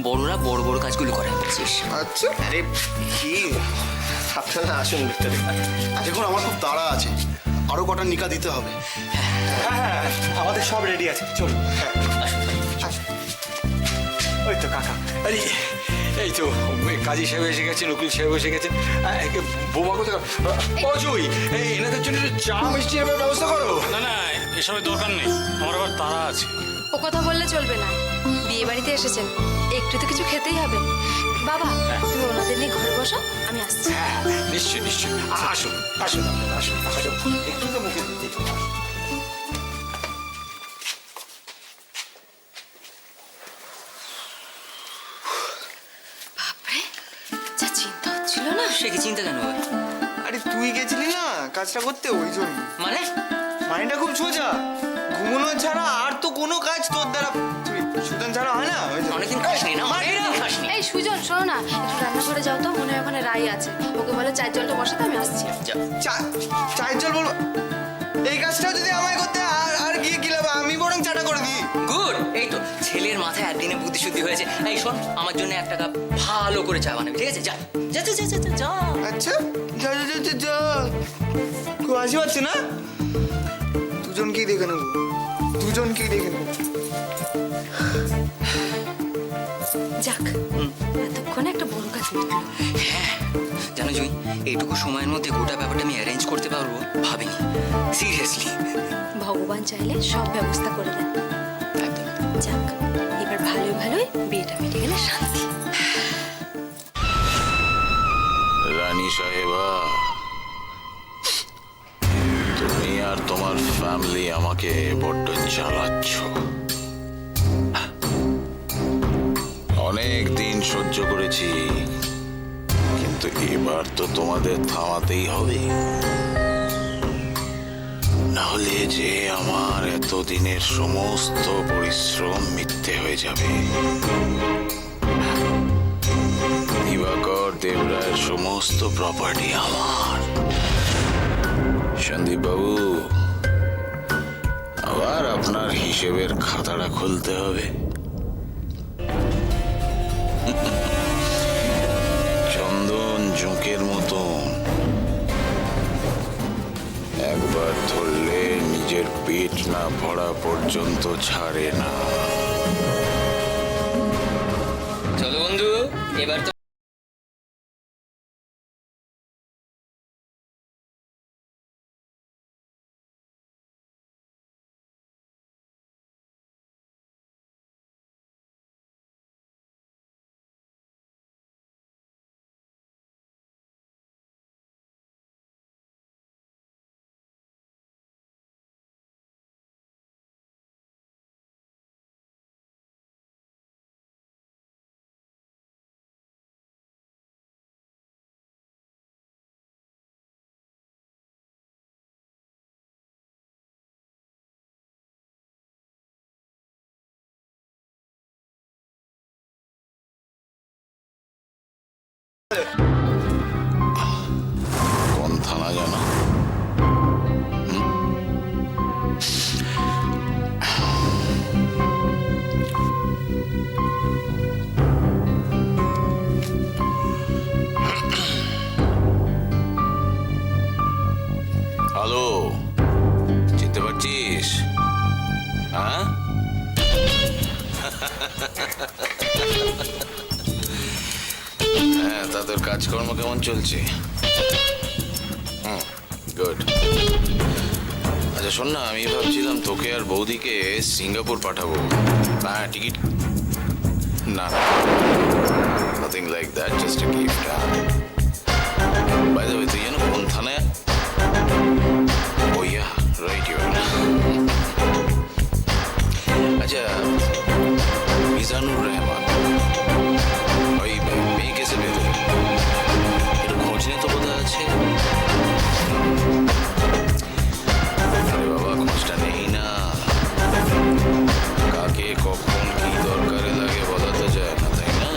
বড়রা বড় বড় কাজগুলো করে বুঝছিস। আচ্ছা, আরে কি আপনারা আসুন ভিতরে। দেখুন আমার খুব তাড়া আছে, আরো কটা নিকা দিতে হবে। হ্যাঁ, আমাদের সব রেডি আছে, চলুন। ওই তো কাকা। আরে এই তো কাজী সাহেব এসে গেছেন, উকিল সাহেব এসে গেছেন। বোমা কোথায়? অজয়, এই এনাদের জন্য একটু চা মিষ্টি এবার ব্যবস্থা করো। না না, এসবের দরকার নেই, আমার আবার তাড়া আছে। ও কথা বললে চলবে না, বিয়ে বাড়িতে এসেছেন, একটু তো কিছু খেতেই হবে। বাবা তুমি ওনাদের নিয়ে ঘরে বসো, আমি আসছি। হ্যাঁ নিশ্চয় নিশ্চয়, আসুন আসুন আপনারা আসুন আসুন, একটু তো মুখে দিতে দিন। বাপরে, যা চিন্তা হচ্ছিল না। সে কি চিন্তা কেন হবে? আরে তুই গেছিলি না কাজটা করতে, ওই জন্য। মানে মাইন্ডটা খুব সোজা, ঘুমানো ছাড়া আর তো কোনো কাজ তোর দ্বারা, তুই সুদান ছাড়া হয় না। ওই জন্য। অনেকদিন খাসনি না, অনেকদিন খাসনি। এই সুজন শোনো না, একটু রান্নাঘরে যাও তো, মনে হয় ওখানে রাই আছে, ওকে বলে চায়ের জলটা বসাতে, আমি আসছি। যা। চায়ের জল বলবো? এই কাজটা যদি আমায় করতে আর গিয়ে কি লাভ, আমি বরং চাটা করে দিই। গুড, এই তো ছেলের মাথায় একদিনে বুদ্ধি শুদ্ধি হয়েছে। এই শোন, আমার জন্য একটা কাপ ভালো করে চা বানাবি, ঠিক আছে? যা যা যা যা যা যা। আচ্ছা, যা যা যা যা যা। খুব হাসি পাচ্ছে না? দুজনকেই দেখে নেবো, দুজনকেই দেখে নেবো। যাক, এতক্ষণে একটা বড় কাজ মিটলো। হ্যাঁ জানো জুই, এইটুকু সময়ের মধ্যে গোটা ব্যাপারটা আমি অ্যারেঞ্জ করতে পারবো ভাবিনি, সিরিয়াসলি। ভগবান চাইলে সব ব্যবস্থা করে দেন। একদম। যাক, এবার ভালোই ভালোই বিয়েটা মিটে গেলে শান্তি। রানী সাহেবা, তুমি আর তোমার ফ্যামিলি আমাকে বড্ড জ্বালাচ্ছ। অনেক দিন সহ্য করেছি, কিন্তু এবার তো তোমাদের থামাতেই হবে, নাহলে যে আমার এতদিনের সমস্ত পরিশ্রম মিথ্যে হয়ে যাবে। দিবাকর দেবরায়ের সমস্ত প্রপার্টি আমার। সন্দীপ বাবু, আবার আপনার হিসেবের খাতাটা খুলতে হবে। চন্দন জোঁকের মতন, একবার ধরলে নিজের পেট না ভরা পর্যন্ত ছাড়ে না। চলো বন্ধু, এবার তো কোন থানা জানো? হ্যালো, চিনতে পারছিস? হ্যাঁ, হ্যাঁ, তা তোর কাজকর্ম কেমন চলছে? গুড। আচ্ছা শোন না, আমি ভাবছিলাম তোকে আর বৌদিকে সিঙ্গাপুর পাঠাবো। হ্যাঁ, টিকিট না, nothing like that, just a gift. By the way, তুই যেন কোন থানায়? Oh yeah, right, you. আচ্ছা, মিজানুর রহমান, ওই মেয়ে কেসে বেঁধে একটু খোঁজ নিয়ে তো বোধহয় আছে। আরে বাবা, খোঁজটা নেই না, কাকে কখন কি দরকারে লাগে বলা তো যায় না, তাই না?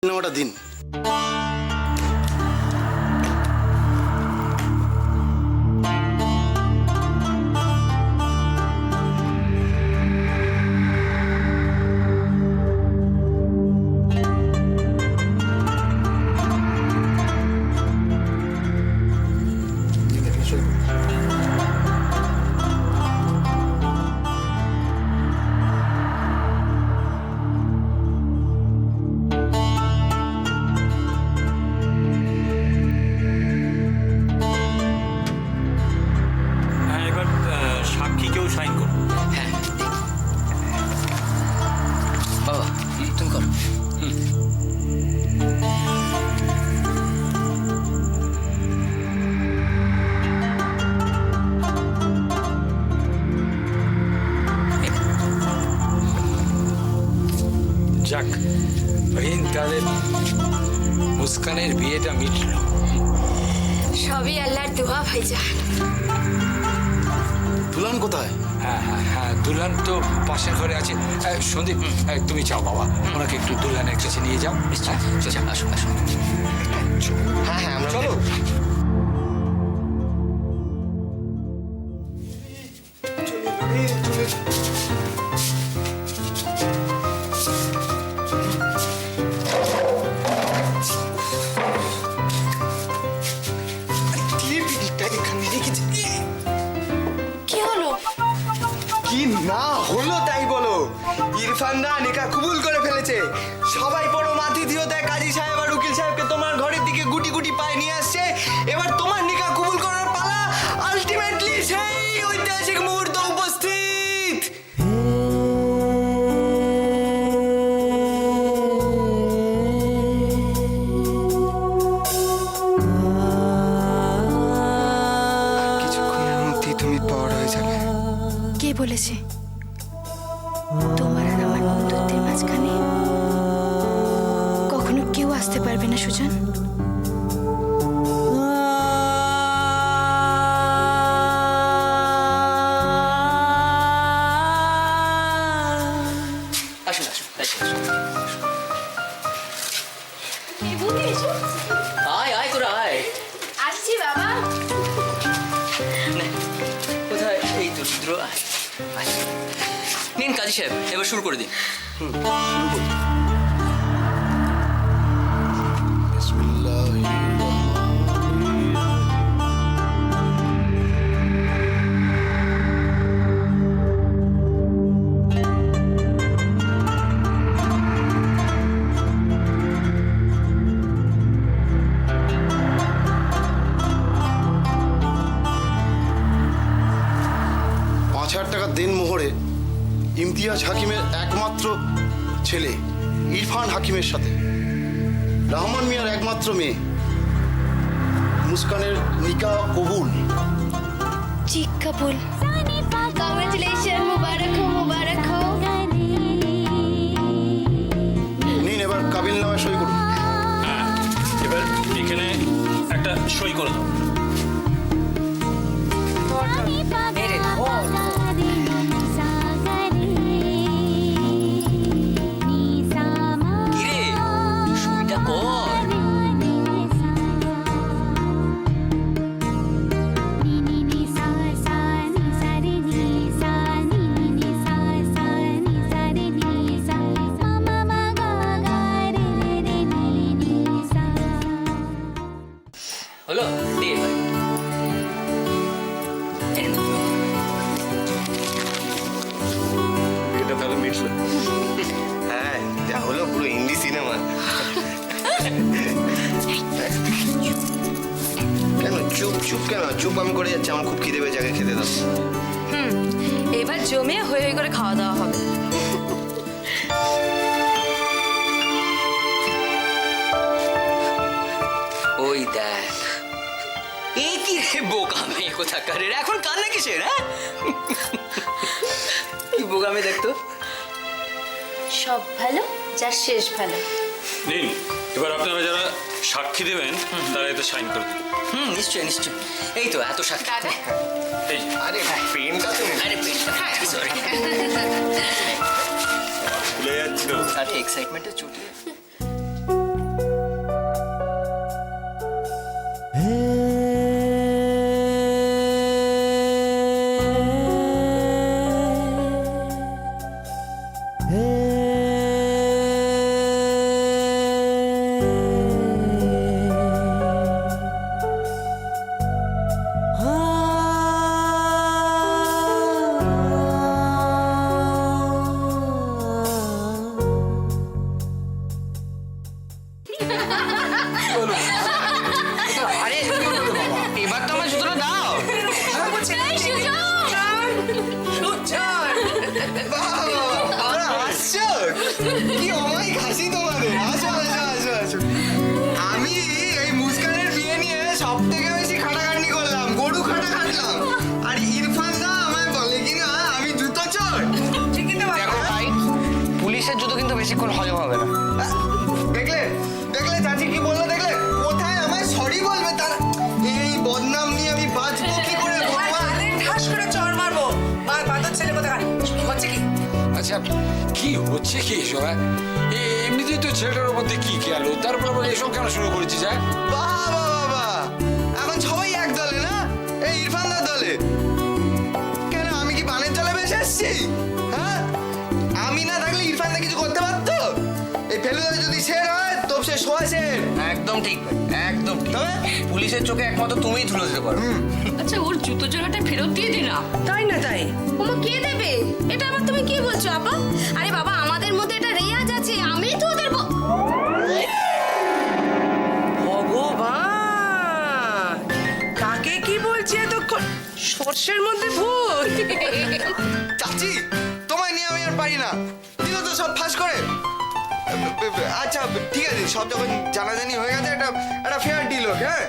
নামাটা দিন। হ্যাঁ, এবার সাক্ষীকেও সাইন করুন। হ্যাঁ বাবা তুমি করো। যাক, রহিন, তাহলে মুস্কানের বিয়েটা মিটলো। সবই আল্লাহর দোয়া ভাইজান। দুলান কোথায়? হ্যাঁ হ্যাঁ হ্যাঁ, দুলহান তো পাশের ঘরে আছে। সন্দীপ, তুমি যাও বাবা, ওনাকে একটু দুলহানের কাছে নিয়ে যাও। নিশ্চয় আসুন আসুন। হ্যাঁ হ্যাঁ আমরা চলো। কি হলো? কি না হলো তাই বলো। ইরফান দা নিকা কবুল করে ফেলেছে। সবাই বড় মাতিথিয়তায় কাজী সাহেব আর উকিল সাহেবকে তোমার ঘরের দিকে গুটি গুটি পায়ে নিয়ে আসছে। এবার তোমার নিকা কবুল করার পালা। আলটিমেটলি সেই ঐতিহাসিক মুহূর্ত উপস্থিত। কিছুক্ষণের মধ্যেই তুমি পাওয়ার হয়ে যাবে। কে বলেছে তোমার আর আমার বন্ধুত্বের মাঝখানে কখনো কেউ আসতে পারবে না সুজন? আসুন আসুন আসুন আয় আয় তোরা আয়। আসছি বাবা। নে, কোথায় এই তো রুদ্র, আয়, আয়। নিন কাজী সাহেব, এবার শুরু করে দিন। টাকা দেন মোহরে ইমতিয়াজ হাকিমের একমাত্র ছেলে ইরফান হাকিমের সাথে রহমান মিয়ার একমাত্র মেয়ে মুস্কানের নিকাহ কবুল। জি কবুল। কংগ্রেচুলেশন, মুবারক হো মুবারক হো। নিন এবার কাবিল নামায় সই করুন। হ্যাঁ, এবার এখানে একটা সই করে দাও। কিরে সইটা কর। হলো দে এবার। এই নে। এটা তাহলে মিটলো। হ্যাঁ, যা হলো পুরো হিন্দি সিনেমা। কেন চুপ চুপ কেন চুপ আমি করে যাচ্ছি? আমার খুব খিদে পেয়েছে, আগে খেতে দাও। এবার জমে হয়ে করে খাওয়া দাওয়া হবে। ওই দেখ, এই কি রে বোকামে কোথাকার, এখন কান্না কিসের? হ্যাঁ কি বোকামে দেখতো। সব ভালো যার শেষ ভালো। নিন, এবার আপনারা যারা সাক্ষী দেবেন তারা এতে সাইন করে দিন। নিশ্চয়ই নিশ্চয়ই। এই তো এত সাক্ষী। দাদা এই যে, আরে পেনটা তুমি আরে পেনটা সরি, ভুলে যাচ্ছি তো। আরে এক্সাইটমেন্টে চুটিয়ে বেশিক্ষণ হজম হবে না। দেখলে দেখলে চাচি কি বললো, দেখলে কোথায় আমায় সরি বলবে তার, এই বদনাম নিয়ে আমি বাঁচবো কি করে ভগবান। ঠাস করে চড় মারবো। বাদর ছেলে কোথায় হচ্ছে কি? আচ্ছা কি হচ্ছে কি এসব? এমনিতেই তো ছেলেটার মধ্যে কি গেল, তারপর আবার এসব কেন শুরু করেছিস? হ্যাঁ বাবা বাবা, এখন সবাই এক দলে না, এই ইরফানদার দলে। কেন আমি কি বানের জলে ভেসে এসছি? হ্যাঁ, আমি না থাকলে ইরফানদা কিছু করতে পারতো? এই ফেলুদা যদি শের হয় তো সে সোয়া শের। একদম ঠিক একদম ঠিক। তবে পুলিশের চোখে একমাত্র তুমিই ধুলো দিতে পারো। আচ্ছা ওর জুতো জোড়াটা ফেরত দিয়ে দি না। তাই না তাই? ওমা কে দেবে? এটা আবার তুমি কি বলছো আপা? আরে বাবা আমাদের মধ্যে এটা রেয়াজ আছে, আমি তো ওদের ভগবান, কাকে কি বলছি এতক্ষণ? সর্ষের মধ্যে ভূত। চাচি তোমায় নিয়ে আমি আর পারি না, দিল তো সব ফাঁস করে। আচ্ছা ঠিক আছে, সব যখন জানাজানি হয়ে গেছে, একটা ফেয়ার ডিল হোক। হ্যাঁ,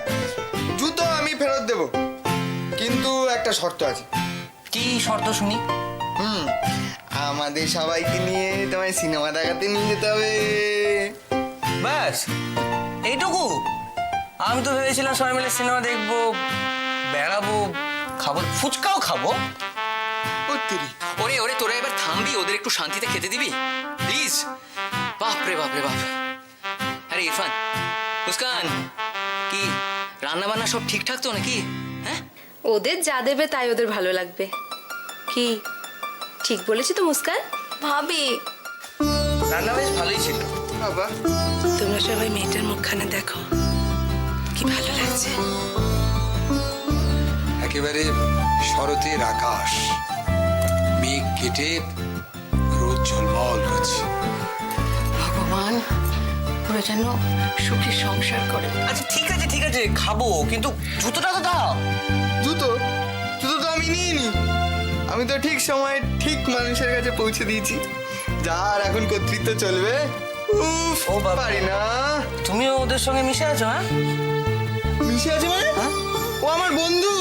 জুতো আমি ফেরত দেব, কিন্তু একটা শর্ত আছে। কি শর্ত শুনি? আমাদের সবাইকে নিয়ে তোমায় সিনেমা দেখাতে নিয়ে যেতে হবে। ব্যাস এইটুকু? আমি তো ভেবেছিলাম সবাই মিলে সিনেমা দেখবো, বেড়াবো, খাবো, ফুচকাও খাবো। ওরে ওরে তোরা এবার থামবি, ওদের একটু শান্তিতে খেতে দিবি প্লিজ। বাপরে বাপরে বাপ। আরে ইরফান, মুস্কান, কি রান্না বান্না সব ঠিকঠাক তো নাকি? হ্যাঁ, ওদের যা দেবে তাই ওদের ভালো লাগবে। কি ঠিক বলেছি তো মুস্কান? ভাবি রান্না বেশ ভালোই ছিল। বাবা তোমরা সবাই মেয়েটার মুখখানা দেখো, কি ভালো লাগছে। একেবারে শরতের আকাশ, মেঘ কেটে রোদ ঝলমল করছে। ভগবান ওরা যেন সুখে সংসার করে। আচ্ছা ঠিক আছে খাবো, কিন্তু জুতোটা তো দাও। জুতো জুতো তো আমি নিয়ে নি, আমি তো ঠিক সময় ঠিক মানুষের কাছে পৌঁছে দিয়েছি, যার এখন কর্তৃত্ব চলবে। উফ, ও বাবা। পারি না। তুমিও ওদের সঙ্গে মিশে আছো? হ্যাঁ, মিশে আছে মানে? ও আমার বন্ধু,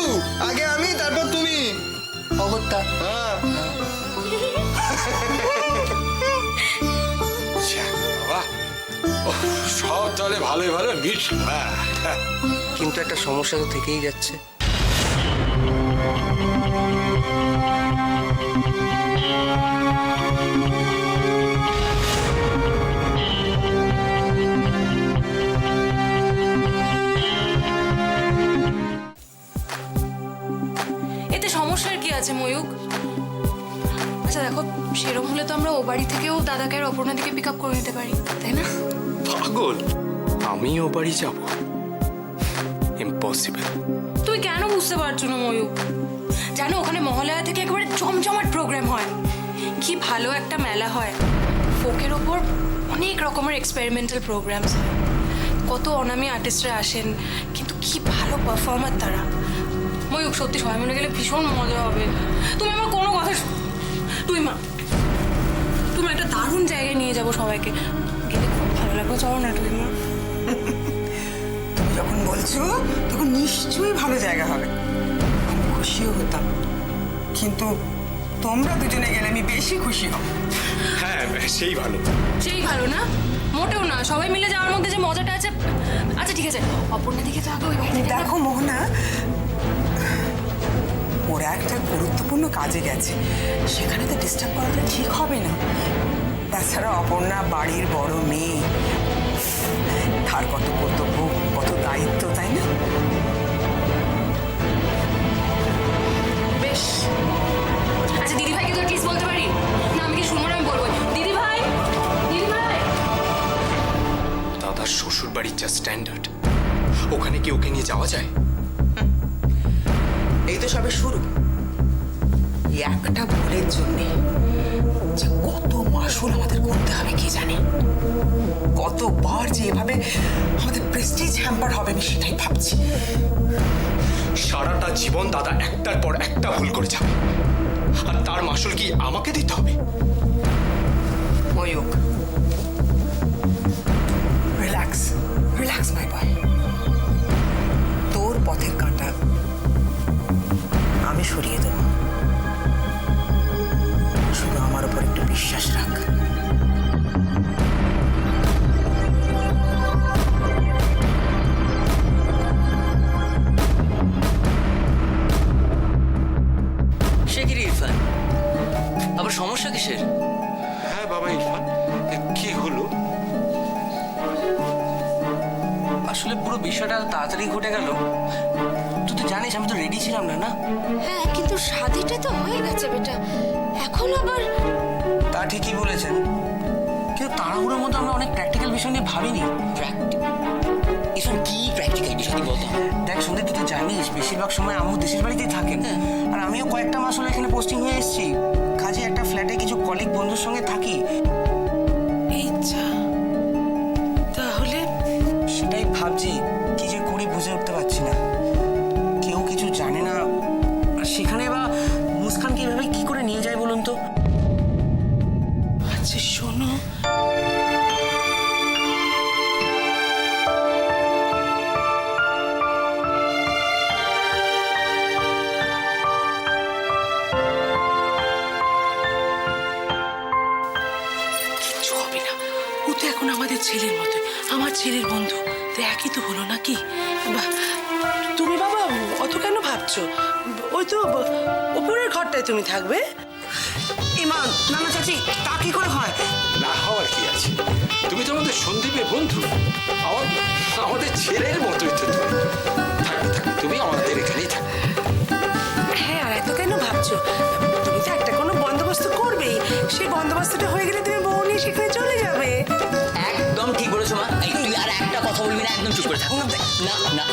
আগে আমি তারপর তুমি। অগত্যা। হ্যাঁ, বাবা ও সব তাহলে ভালোই ভালো মিটল। হ্যাঁ কিন্তু একটা সমস্যা তো থেকেই যাচ্ছে। এতে সমস্যার কি আছে ময়ূক? আচ্ছা দেখো, সেরকম হলে তো আমরা ও বাড়ি থেকেও দাদাকে আর অপর্ণা দিকে পিক আপ করে নিতে পারি, তাই না? পাগল, আমি ও বাড়ি যাব? ইম্পসিবল। তুই কেন বুঝতে পারছো না ময়ূক? জানো ওখানে মহালয়া থেকে একেবারে জমজমাট প্রোগ্রাম হয়, কি ভালো একটা মেলা হয়, ফোকের ওপর অনেক রকমের এক্সপেরিমেন্টাল প্রোগ্রামস হয়, কত অনামী আর্টিস্টরা আসেন, কিন্তু কি ভালো পারফর্মার তারা। ময়ূক সত্যি সবাই মিলে গেলে ভীষণ মজা হবে। তুমি আমার কোনো কথা তুমি একটা দারুণ জায়গায় নিয়ে যাবো সবাইকে, গেলে খুব ভালো লাগবে। চলো না তুমি মা। তুমি যখন বলছো তখন নিশ্চয়ই ভালো জায়গা হবে, আমি খুশিও হতাম, কিন্তু তোমরা দুজনে গেলে আমি বেশি খুশি হব। হ্যাঁ, সেই ভালো। সেই ভালো না, মোটেও না, সবাই মিলে যাওয়ার মধ্যে যে মজাটা আছে। আচ্ছা ঠিক আছে, অপর্ণা দিকে যাবো। দেখো মোহনা, ওরা একটা গুরুত্বপূর্ণ কাজে গেছে, সেখানে তো ডিস্টার্ব করাটা ঠিক হবে না। তাছাড়া অপর্ণা বাড়ির বড় মেয়ে, তার কত কর্তব্য, কত দায়িত্ব, তাই না? বেশ, আচ্ছা দিদি ভাইকে তো অ্যাটলিস্ট বলতে পারি না? আমি কি শুনবো না? আমি বলবো দিদি ভাই, দিদি ভাই। দাদার শ্বশুর বাড়ির যা স্ট্যান্ডার্ড, ওখানে কি ওকে নিয়ে যাওয়া যায়? এই তো সবে শুরু, এই একটা ভুলের জন্যে যে কত মাসুল আমাদের করতে হবে কে জানে, কতবার যে এভাবে আমাদের প্রেস্টিজ হ্যাম্পার হবে আমি সেটাই ভাবছি। সারাটা জীবন দাদা একটার পর একটা ভুল করে যাবে, আর তার মাসুল কি আমাকে দিতে হবে? ময়ূক, রিল্যাক্স রিল্যাক্স মাই বয়, তোর পথের কাঁটা আমি সরিয়ে দেব, শুধু আমার উপর একটু বিশ্বাস রাখ। বিষয়টা তাড়াতাড়ি ঘটে গেল। তুই তো জানিস আমি তো রেডি ছিলাম না। হ্যাঁ কিন্তু শাদিটা তো হয়ে গেছে বেটা, এখন আবার। তা ঠিকই বলেছেন, কিন্তু তাড়াহুড়োর মধ্যে আমরা অনেক প্র্যাকটিক্যাল বিষয় নিয়ে ভাবিনি। ইরফান কি প্র্যাকটিক্যাল বিষয় বলতো? দেখ সন্দীপ, তুই তো জানিস বেশিরভাগ সময় আম্মু দেশের বাড়িতেই থাকেন, আর আমিও কয়েকটা মাস হলো এখানে পোস্টিং হয়ে এসেছি। কাজে একটা ফ্ল্যাটে কিছু কলিগ বন্ধুর সঙ্গে থাকি। তাহলে সেটাই ভাবছি কি যে করি বুঝে উঠতে পারছি না। কেউ কিছু জানে না, আর সেখানে বা মুস্কানকে এভাবে কি করে নিয়ে যায় বলুন তো? আচ্ছা শোনো, কিচ্ছু হবে না, ও তো এখন আমাদের ছেলের মতো, আমার ছেলের বন্ধু, তো একই তো হলো নাকি? তুমি বাবা অত কেন ভাবছো? ওই তো উপরের ঘরটায় তুমি থাকবে। ইমান, না না চাচি, তা কি করে হয়? না হওয়ার কি আছে? তুমি তো আমাদের সন্দীপের বন্ধু, আমাদের ছেলের মতোই তো তুমি। থাকবে থাকবে, তুমি আমাদের এখানেই থাকবে। হ্যাঁ, আর এত কেন ভাবছো? তুমি তো একটা কোনো বন্দোবস্ত করবেই, সেই বন্দোবস্তটা হয়ে গেলে তুমি বউ নিয়ে সেখানে চলে যাবে। একদম ঠিক বলেছো মা। এই তুই আর একটা কথা বলবি না, একদম চুপ করে থাক। না না